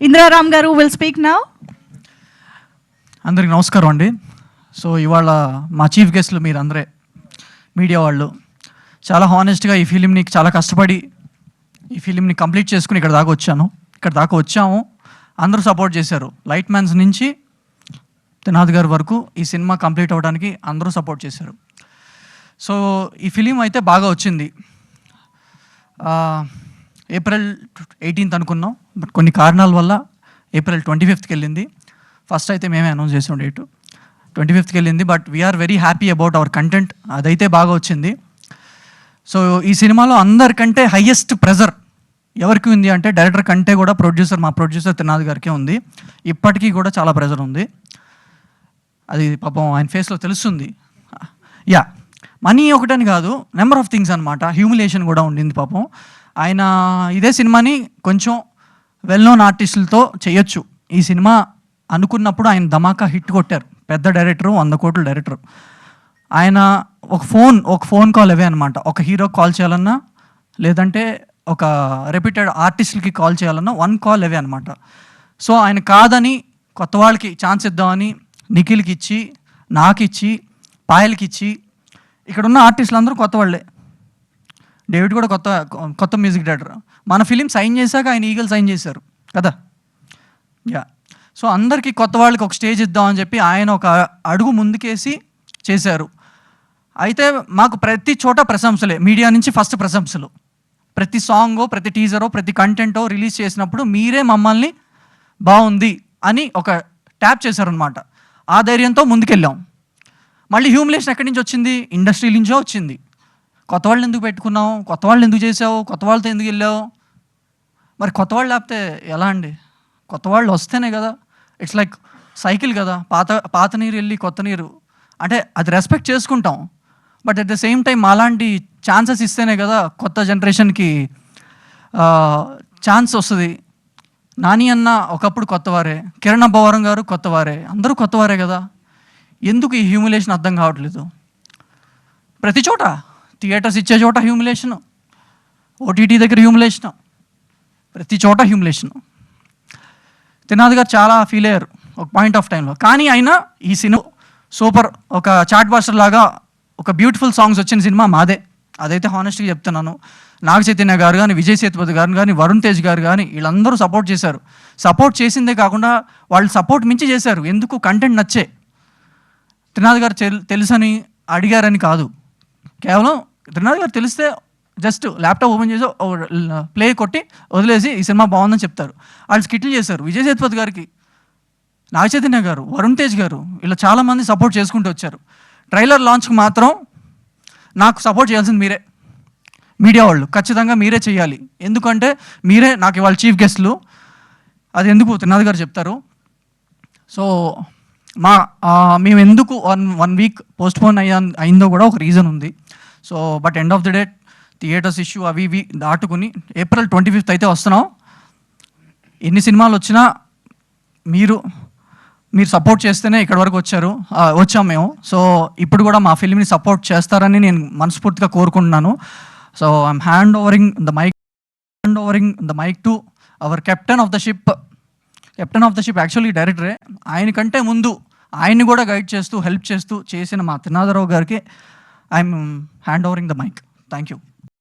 ఇంద్రారామ్ గారు will speak now. అందరికి నమస్కారం అండి. సో ఇవాళ మా చీఫ్ గెస్ట్లు మీరు అందరే మీడియా వాళ్ళు చాలా హానెస్ట్గా ఈ ఫిలింని చాలా కష్టపడి ఈ ఫిలింని కంప్లీట్ చేసుకుని ఇక్కడ దాకా వచ్చాము. అందరూ సపోర్ట్ చేశారు. లైట్ మ్యాన్స్ నుంచి త్రినాథ్ గారి వరకు ఈ సినిమా కంప్లీట్ అవ్వడానికి అందరూ సపోర్ట్ చేశారు. సో ఈ ఫిలిం అయితే బాగా వచ్చింది. ఏప్రిల్ 18th అనుకున్నాం, బట్ కొన్ని కారణాల వల్ల ఏప్రిల్ 25th వెళ్ళింది. ఫస్ట్ అయితే మేమే అనౌన్స్ చేసాం డేటు 25th వెళ్ళింది. But we are very happy about our content. అదైతే బాగా వచ్చింది. సో ఈ సినిమాలో అందరికంటే హయ్యెస్ట్ ప్రెజర్ ఎవరికి ఉంది అంటే డైరెక్టర్ కంటే కూడా మా ప్రొడ్యూసర్ త్రినాథ్ గారికే ఉంది. ఇప్పటికీ కూడా చాలా ప్రెజర్ ఉంది. అది పాపం ఆయన ఫేస్లో తెలుస్తుంది. మనీ ఒకటని కాదు, నెంబర్ ఆఫ్ థింగ్స్ అనమాట. హ్యూమిలేషన్ కూడా ఉండింది పాపం. ఆయన ఇదే సినిమాని కొంచెం వెల్ నోన్ ఆర్టిస్టులతో చేయొచ్చు. ఈ సినిమా అనుకున్నప్పుడు ఆయన ధమాకా హిట్ కొట్టారు. పెద్ద డైరెక్టరు, 100 కోట్ల డైరెక్టరు. ఆయన ఒక ఫోన్ కాల్ అవే అనమాట. ఒక హీరోకి కాల్ చేయాలన్నా, లేదంటే ఒక రెప్యూటెడ్ ఆర్టిస్టులకి కాల్ చేయాలన్నా 1 కాల్ అవే అనమాట. సో ఆయన కాదని కొత్త వాళ్ళకి ఛాన్స్ ఇద్దామని నిఖిల్కి ఇచ్చి, నాకు ఇచ్చి, పాయల్కి ఇచ్చి, ఇక్కడున్న ఆర్టిస్టులు అందరూ కొత్త వాళ్ళే. డేవిడ్ కూడా కొత్త మ్యూజిక్ డైరెక్టర్. మన ఫిలిం సైన్ చేశాక ఆయన ఈగల్ సైన్ చేశారు కదా. సో అందరికీ కొత్త వాళ్ళకి ఒక స్టేజ్ ఇద్దామని చెప్పి ఆయన ఒక అడుగు ముందుకేసి చేశారు. అయితే మాకు ప్రతి చోట ప్రశంసలే. మీడియా నుంచి ఫస్ట్ ప్రశంసలు. ప్రతి సాంగో, ప్రతి టీజరో, ప్రతి కంటెంటో రిలీజ్ చేసినప్పుడు మీరే మమ్మల్ని బాగుంది అని ఒక ట్యాప్ చేశారనమాట. ఆ ధైర్యంతో ముందుకెళ్ళాం. మళ్ళీ హ్యూమిలేషన్ ఎక్కడి నుంచి వచ్చింది? ఇండస్ట్రీ నుంచో వచ్చింది. కొత్త వాళ్ళు ఎందుకు పెట్టుకున్నావు, కొత్త వాళ్ళు ఎందుకు చేసావు, కొత్త వాళ్ళతో ఎందుకు వెళ్ళావు? మరి కొత్త వాళ్ళు లేకపోతే ఎలా అండి? కొత్త వాళ్ళు వస్తేనే కదా. ఇట్స్ లైక్ సైకిల్ కదా. పాత నీరు వెళ్ళి కొత్త నీరు అంటే అది రెస్పెక్ట్ చేసుకుంటాం. But at the same time అలాంటి ఛాన్సెస్ ఇస్తేనే కదా కొత్త జనరేషన్కి ఛాన్స్ వస్తుంది. నాని అన్న ఒకప్పుడు కొత్తవారే, కిరణ్ అబ్బవరం గారు కొత్తవారే, అందరూ కొత్తవారే కదా. ఎందుకు ఈ హ్యూమిలేషన్ అర్థం కావట్లేదు? ప్రతి చోట థియేటర్స్ ఇచ్చే చోట హ్యూమిలేషను, ఓటీటీ దగ్గర హ్యూమిలేషను, ప్రతి చోట హ్యూమిలేషను. త్రినాథ్ గారు చాలా ఫీల్ అయ్యారు ఒక పాయింట్ ఆఫ్ టైంలో. కానీ అయినా ఈ సినిమా సూపర్, ఒక చాట్ బాస్టర్ లాగా ఒక బ్యూటిఫుల్ సాంగ్స్ వచ్చిన సినిమా మాదే. అదైతే హానెస్ట్గా చెప్తున్నాను. నాగ చైతన్య గారు కానీ, విజయ్ సేతుపతి గారు కానీ, వరుణ్ తేజ్ గారు కానీ వీళ్ళందరూ సపోర్ట్ చేశారు. సపోర్ట్ చేసిందే కాకుండా వాళ్ళు సపోర్ట్ మించి చేశారు. ఎందుకు? కంటెంట్ నచ్చే. త్రినాథ్ గారు తెలుసని అడిగారని కాదు. కేవలం త్రినాథ్ గారు తెలిస్తే జస్ట్ ల్యాప్టాప్ ఓపెన్ చేసి ప్లే కొట్టి వదిలేసి ఈ సినిమా బాగుందని చెప్తారు. వాళ్ళు స్కిట్లు చేశారు. విజయ్ సేతుపతి గారికి, నాగ చైతన్య గారు, వరుణ్ తేజ్ గారు ఇలా చాలామంది సపోర్ట్ చేసుకుంటూ వచ్చారు. ట్రైలర్ లాంచ్కి మాత్రం నాకు సపోర్ట్ చేయాల్సింది మీరే, మీడియా వాళ్ళు. ఖచ్చితంగా మీరే చేయాలి. ఎందుకంటే మీరే నాకు ఇవాళ చీఫ్ గెస్ట్లు. అది ఎందుకు త్రినాథ్ గారు చెప్తారు. సో మేము ఎందుకు వన్ వీక్ పోస్ట్పోన్ అయిందో కూడా ఒక రీజన్ ఉంది. So but end of the day theatres issue అవి ఇవి దాటుకుని ఏప్రిల్ 25th అయితే వస్తున్నాం. ఎన్ని సినిమాలు వచ్చినా మీరు సపోర్ట్ చేస్తేనే ఇక్కడ వరకు వచ్చాం మేము. సో ఇప్పుడు కూడా మా ఫిల్మ్ని సపోర్ట్ చేస్తారని నేను మనస్ఫూర్తిగా కోరుకుంటున్నాను. So I'm hand overing the mic to our captain of the ship actually డైరెక్టరే. ఆయన కంటే ముందు ఆయన్ని కూడా గైడ్ చేస్తూ హెల్ప్ చేస్తూ చేసిన మా త్రినాథరావు గారికి I'm hand overing the mic. Thank you.